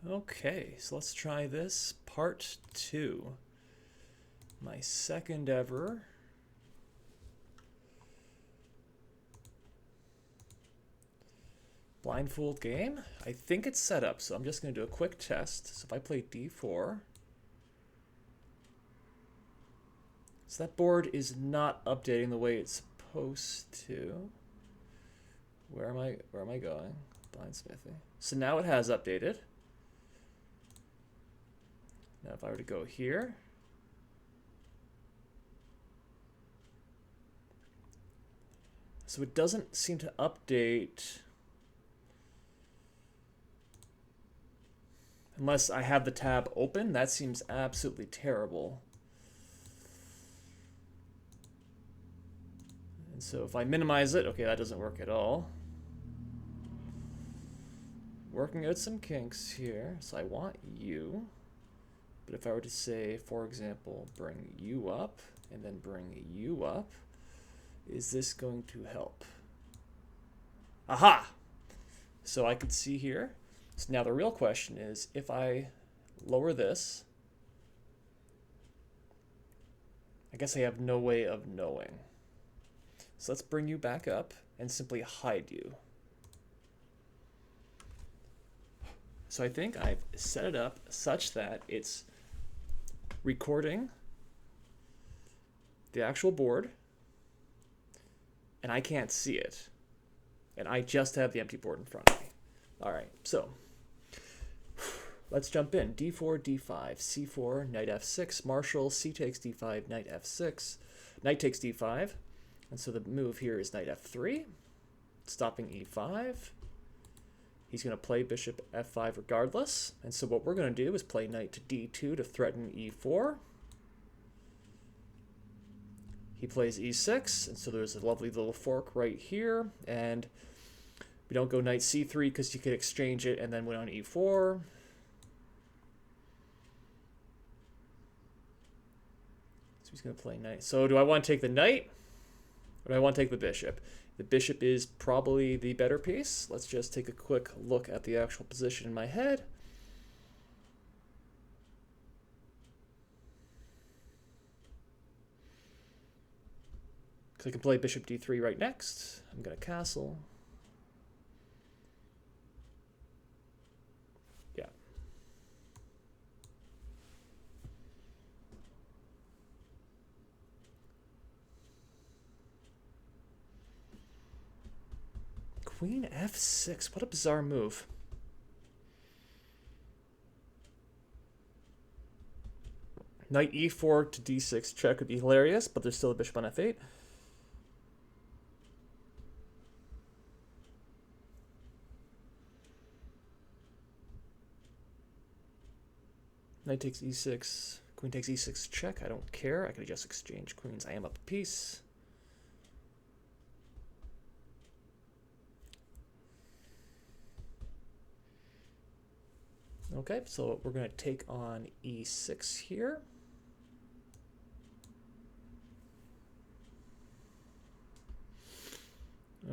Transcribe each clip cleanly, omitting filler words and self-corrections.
Okay, so let's try this part 2. My second ever Blindfold game. I think it's set up, so I'm just going to do a quick test. So if I play d4, so that board is not updating the way it's supposed to. Where am I going? Blindsmithing. So now it has updated. Now if I were to go here, so it doesn't seem to update unless I have the tab open. That seems absolutely terrible. And so if I minimize it, okay, that doesn't work at all. Working out some kinks here. So I want you. But if I were to say, for example, bring you up and then bring you up, is this going to help? Aha! So I could see here. So now the real question is, if I lower this, I guess I have no way of knowing. So let's bring you back up and simply hide you. So I think I've set it up such that it's recording the actual board, and I can't see it. And I just have the empty board in front of me. All right, so let's jump in. d4, d5, c4, knight f6, marshal, c takes d5, knight f6, knight takes d5. And so the move here is knight f3, stopping e5. He's going to play bishop f5 regardless. And so what we're going to do is play knight to d2 to threaten e4. He plays e6, and so there's a lovely little fork right here. And we don't go knight c3 because you could exchange it and then win on e4. So he's going to play knight. So do I want to take the knight? Or do I want to take the bishop? The bishop is probably the better piece. Let's just take a quick look at the actual position in my head. Because I can play bishop d3 right next. I'm going to castle. Yeah. Queen f6. What a bizarre move. Knight e4 to d6 check would be hilarious, but there's still a bishop on f8. Knight takes e6. Queen takes e6 check. I don't care. I can just exchange queens. I am up a piece. Okay, so we're going to take on e6 here.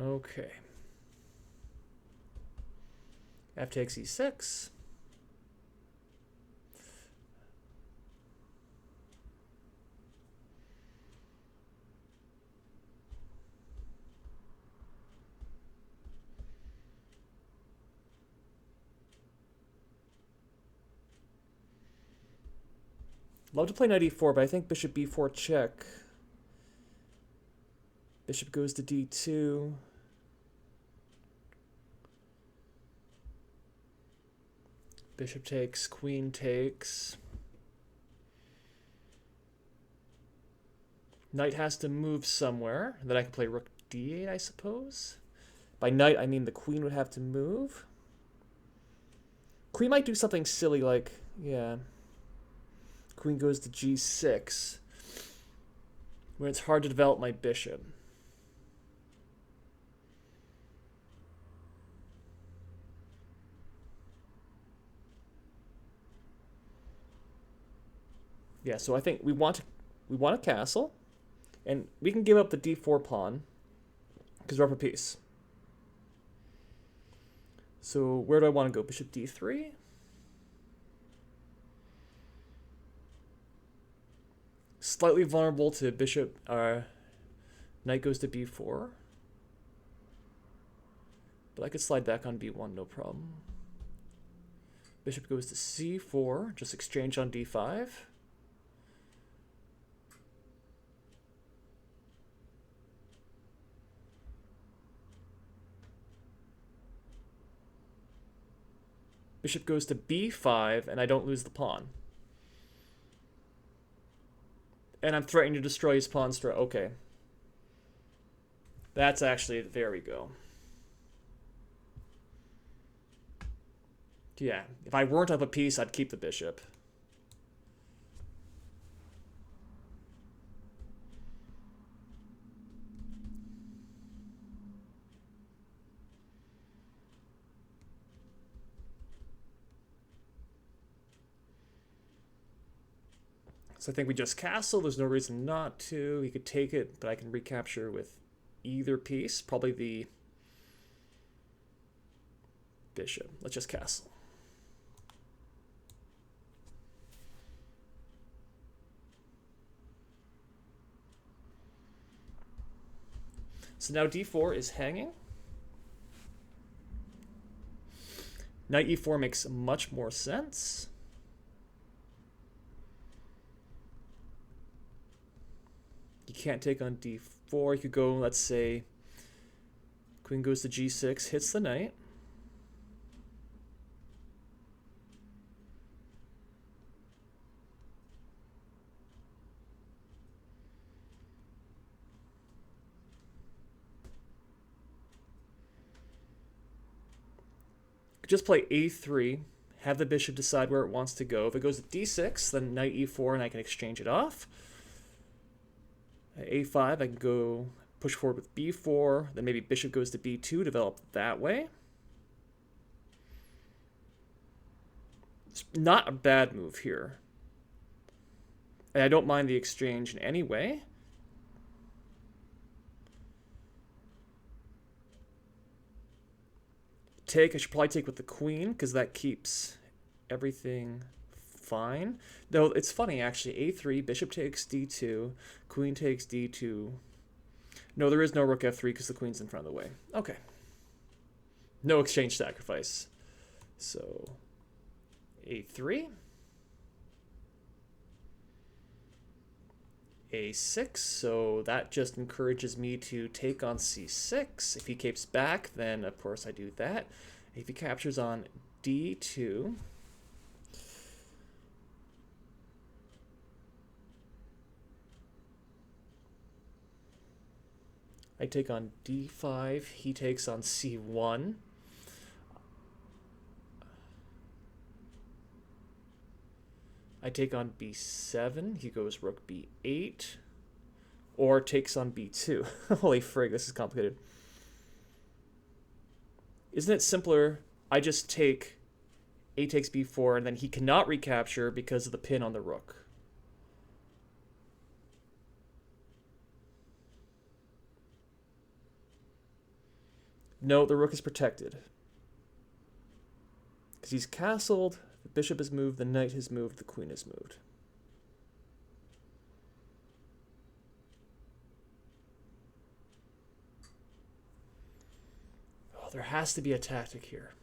Okay. F takes e6. Love to play knight e4, but I think bishop b4 check. Bishop goes to d2. Bishop takes, queen takes. Knight has to move somewhere. Then I can play rook d8, I suppose. By knight, I mean the queen would have to move. Queen might do something silly like, yeah. Queen goes to g6. When it's hard to develop my bishop. Yeah, so I think we want a castle, and we can give up the d4 pawn because we're up a piece. So where do I want to go? Bishop d3. Slightly vulnerable to bishop. Knight goes to b4. But I could slide back on b1, no problem. Bishop goes to c4. Just exchange on d5. Bishop goes to b5, and I don't lose the pawn. And I'm threatening to destroy his pawn. Okay. That's actually... There we go. Yeah, if I weren't up a piece, I'd keep the bishop. So I think we just castle. There's no reason not to. He could take it, but I can recapture with either piece. Probably the bishop. Let's just castle. So now d4 is hanging. Knight e4 makes much more sense. You can't take on d4. You could go, let's say, queen goes to g6, hits the knight. Just play a3, have the bishop decide where it wants to go. If it goes to d6, then knight e4, and I can exchange it off. At a5, I can go push forward with b4, then maybe bishop goes to b2, develop that way. It's not a bad move here. And I don't mind the exchange in any way. I should probably take with the queen, because that keeps everything fine. Though it's funny, actually. a3, bishop takes d2, queen takes d2. No, there is no rook f3 because the queen's in front of the way. Okay. No exchange sacrifice. So, a3. a6, so that just encourages me to take on c6. If he keeps back, then of course I do that. If he captures on d2, I take on d5, he takes on c1. I take on b7, he goes rook b8, or takes on b2. Holy frig, this is complicated. Isn't it simpler? I just take a takes b4, and then he cannot recapture because of the pin on the rook. No, the rook is protected. Because he's castled, the bishop has moved, the knight has moved, the queen has moved. Oh, there has to be a tactic here.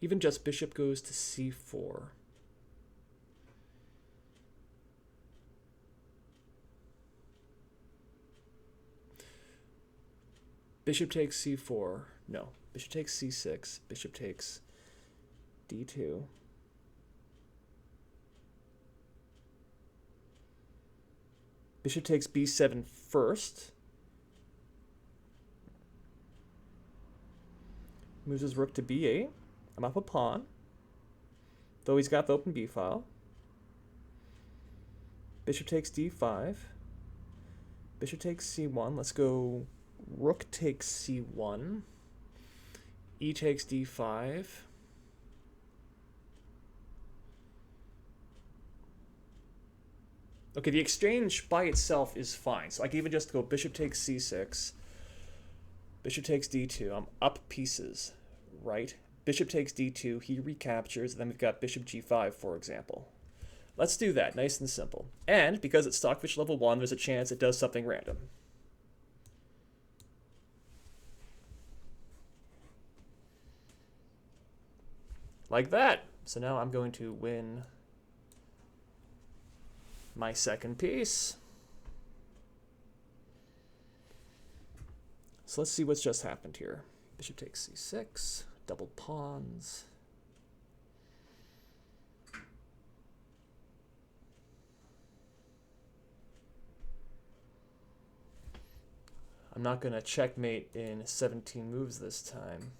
Even just bishop goes to c4. Bishop takes c4. No. Bishop takes c6. Bishop takes d2. Bishop takes b7 first. Moves his rook to b8. I'm up a pawn. Though he's got the open b file. Bishop takes d5. Bishop takes c1. Let's go rook takes c1. E takes d5. Okay, the exchange by itself is fine. So I can even just go bishop takes c6. Bishop takes d2. I'm up pieces. Right, Bishop takes d2, he recaptures, and then we've got bishop g5, for example. Let's do that, nice and simple. And because it's Stockfish level 1, there's a chance it does something random. Like that. So now I'm going to win my second piece. So let's see what's just happened here. Bishop takes c6, double pawns. I'm not going to checkmate in 17 moves this time.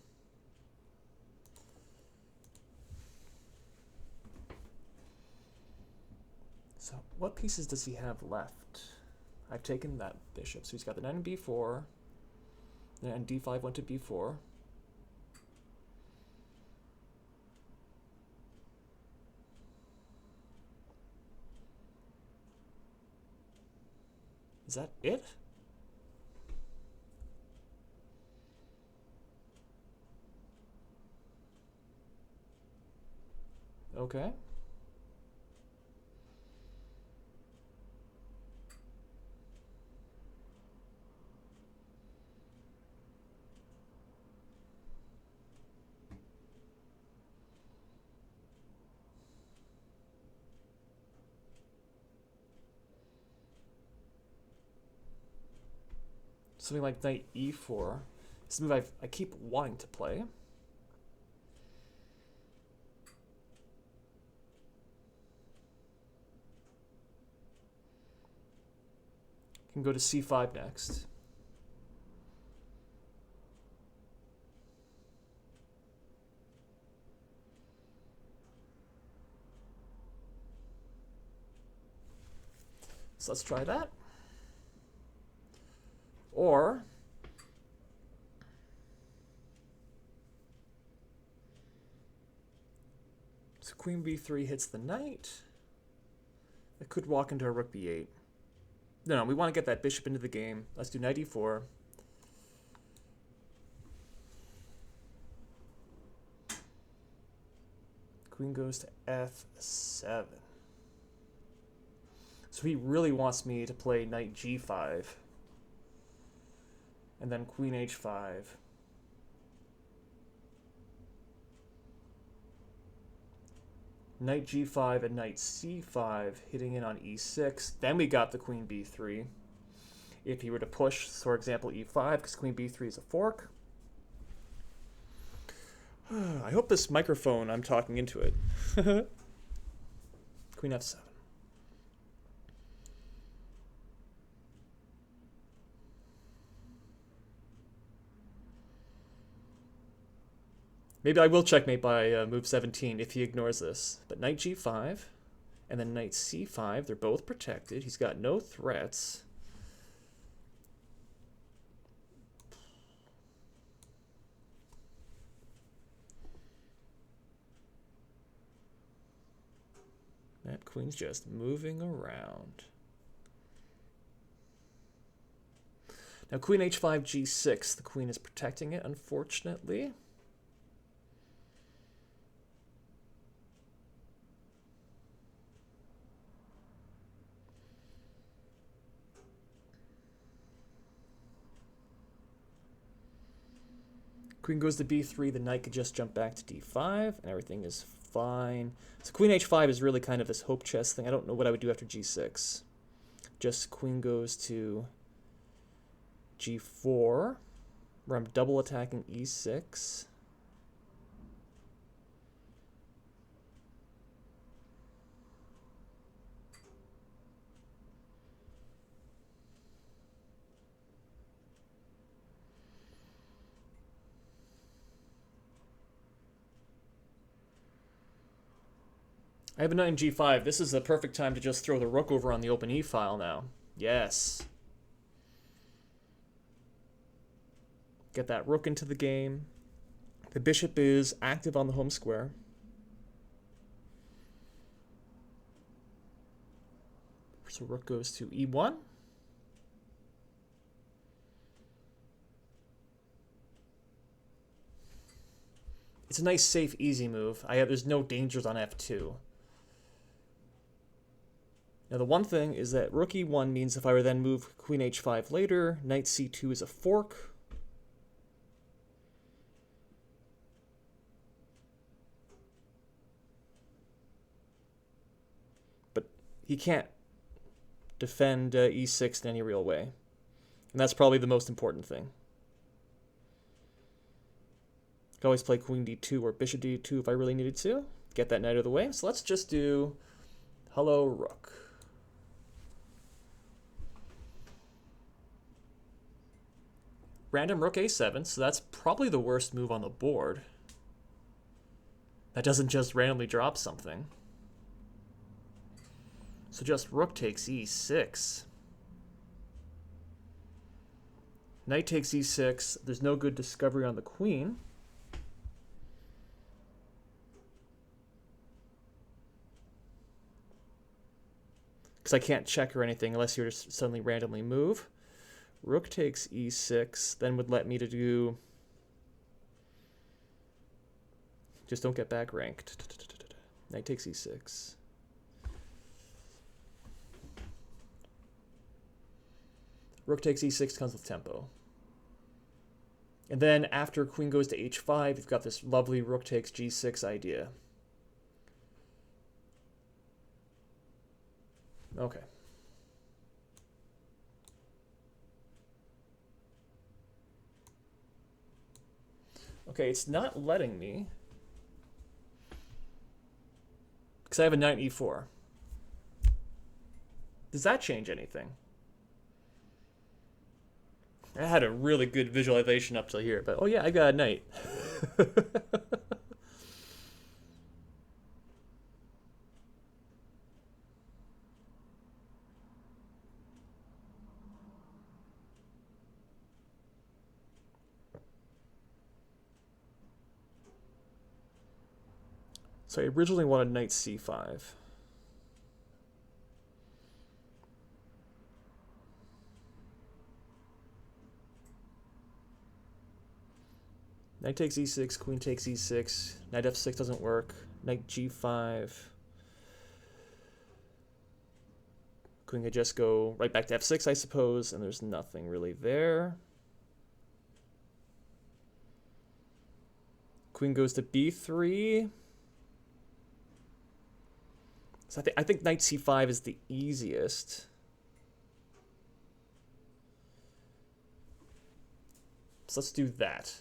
So what pieces does he have left? I've taken that bishop. So he's got the knight in b4, and d5 went to b4. Is that it? Okay. Something like knight e4. It's a move I keep wanting to play. Can go to c5 next. So let's try that. Or so queen b3 hits the knight. It could walk into a rook b8. No, we want to get that bishop into the game. Let's do knight e4. Queen goes to f7. So he really wants me to play knight g5. And then queen h5. Knight g5 and knight c5 hitting in on e6. Then we got the queen b3. If he were to push, for example, e5, because queen b3 is a fork. I hope this microphone, I'm talking into it. Queen f7. Maybe I will checkmate by move 17 if he ignores this. But knight g5 and then knight c5, they're both protected. He's got no threats. That queen's just moving around. Now queen h5, g6, the queen is protecting it, unfortunately. Queen goes to b3, the knight could just jump back to d5, and everything is fine. So queen h5 is really kind of this hope chess thing. I don't know what I would do after g6. Just queen goes to g4, where I'm double attacking e6. I have a knight in g5. This is the perfect time to just throw the rook over on the open e file now. Yes. Get that rook into the game. The bishop is active on the home square. So rook goes to e1. It's a nice, safe, easy move. There's no dangers on f2. Now the one thing is that rook e1 means if I were then move queen h5 later, knight c2 is a fork. But he can't defend e6 in any real way. And that's probably the most important thing. Could always play queen d2 or bishop d2 if I really needed to. Get that knight out of the way. So let's just do hello rook. Random rook a7, so that's probably the worst move on the board. That doesn't just randomly drop something. So just rook takes e6. Knight takes e6. There's no good discovery on the queen. Because I can't check or anything unless you were to suddenly randomly move. Rook takes e6, then would let me to do... Just don't get back ranked. Knight takes e6. Rook takes e6 comes with tempo. And then after queen goes to h5, you've got this lovely rook takes g6 idea. Okay. Okay, it's not letting me. Because I have a knight e4. Does that change anything? I had a really good visualization up till here, but oh yeah, I got a knight. So I originally wanted knight c5. Knight takes e6, queen takes e6, knight f6 doesn't work, knight g5. Queen could just go right back to f6, I suppose, and there's nothing really there. Queen goes to b3. So I think knight c5 is the easiest. So let's do that.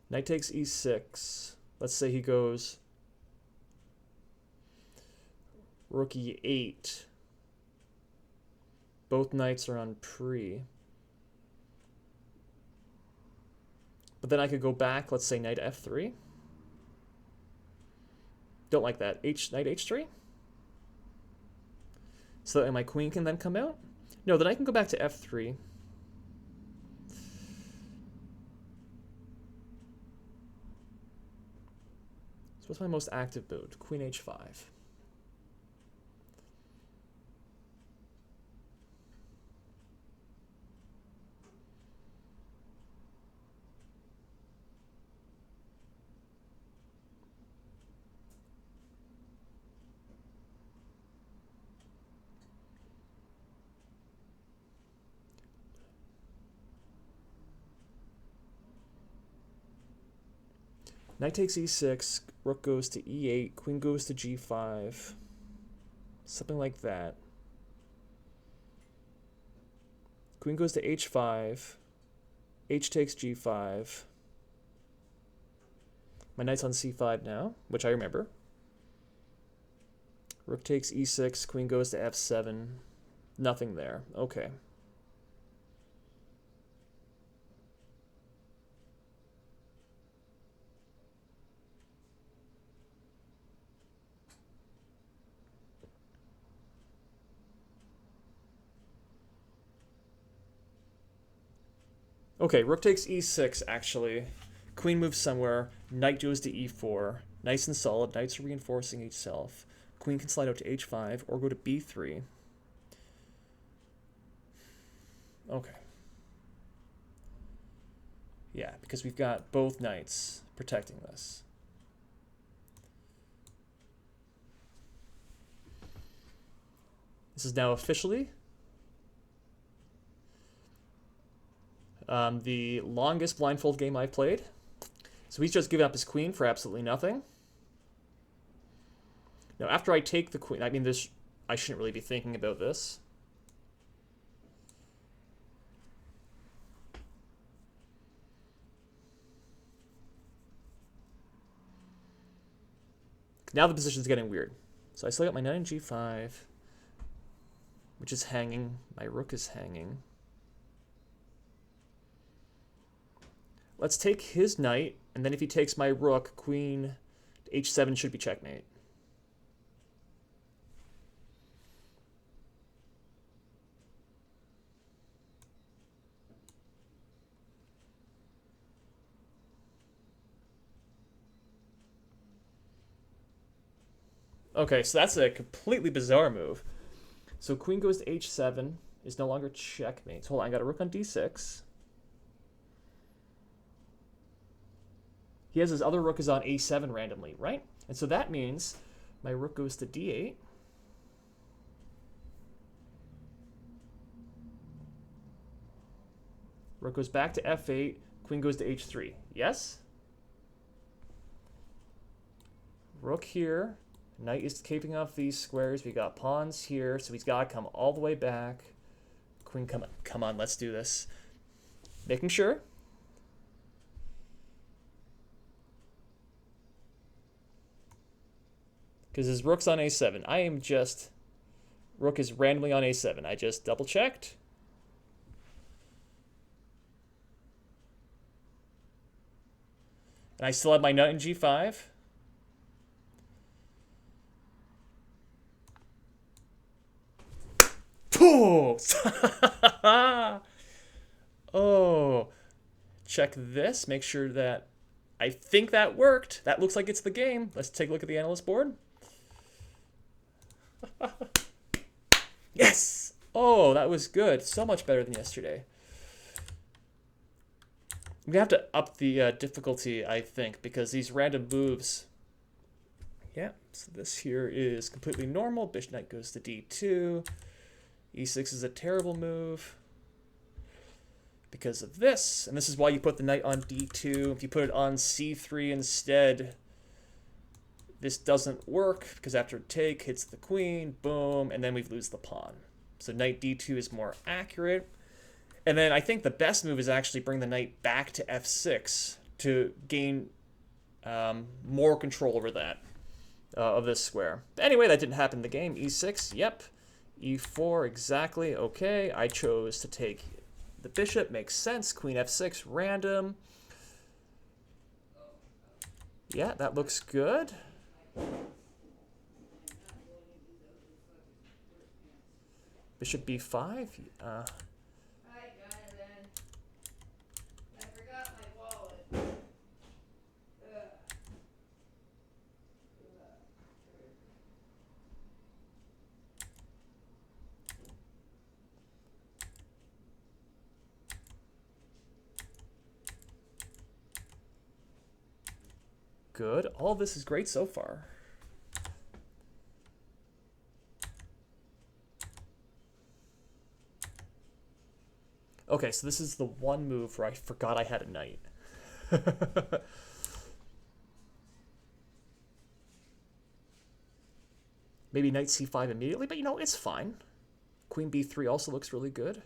Knight takes e6. Let's say he goes rook e8. Both knights are on pre. But then I could go back, let's say knight f3. Don't like that. Knight h3? So that my queen can then come out? No, then I can go back to f3. So what's my most active move? Queen h5. Knight takes e6, rook goes to e8, queen goes to g5. Something like that. Queen goes to h5. H takes g5. My knight's on c5 now, which I remember. Rook takes e6, queen goes to f7. Nothing there. Okay. Okay, rook takes e6, actually. Queen moves somewhere. Knight goes to e4. Nice and solid. Knights are reinforcing itself. Queen can slide out to h5 or go to b3. Okay. Yeah, because we've got both knights protecting this. This is now officially the longest blindfold game I've played. So he's just given up his queen for absolutely nothing. Now, after I take the queen, I mean, I shouldn't really be thinking about this. Now the position's getting weird. So I still got my knight in g5, which is hanging. My rook is hanging. Let's take his knight, and then if he takes my rook, queen h7 should be checkmate. Okay, so that's a completely bizarre move. So queen goes to h7 is no longer checkmate. So hold on, I got a rook on d6. He has his other rook is on a7 randomly, right? And so that means my rook goes to d8. Rook goes back to f8. Queen goes to h3. Yes? Rook here. Knight is keeping off these squares. We got pawns here, so he's got to come all the way back. Queen, come on, let's do this. Making sure. Because his rook's on a7. I am just... Rook is randomly on a7. I just double-checked. And I still have my knight in g5. Oh! Oh. Check this. Make sure that... I think that worked. That looks like it's the game. Let's take a look at the analyst board. Yes! Oh, that was good. So much better than yesterday. I'm going to have to up the difficulty, I think, because these random moves... Yeah, so this here is completely normal. Bishop knight goes to d2. e6 is a terrible move because of this. And this is why you put the knight on d2. If you put it on c3 instead, this doesn't work because after take, hits the queen, boom, and then we lose the pawn. So knight d2 is more accurate. And then I think the best move is actually bring the knight back to f6 to gain more control over that, of this square. But anyway, that didn't happen in the game. e6, yep. e4, exactly. Okay, I chose to take the bishop. Makes sense. Queen f6, random. Yeah, that looks good. Bishop b5. Good. All this is great so far. Okay, so this is the one move where I forgot I had a knight. Maybe knight c5 immediately, but you know, it's fine. Queen b3 also looks really good.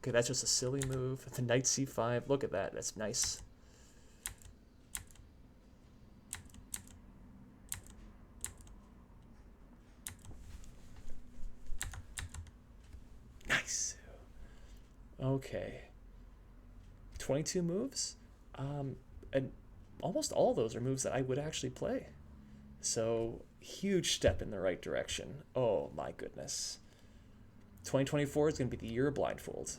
Okay, that's just a silly move. The knight c5, look at that, that's nice. Nice. Okay. 22 moves? And almost all of those are moves that I would actually play. So, huge step in the right direction. Oh my goodness. 2024 is going to be the year of Blindfold.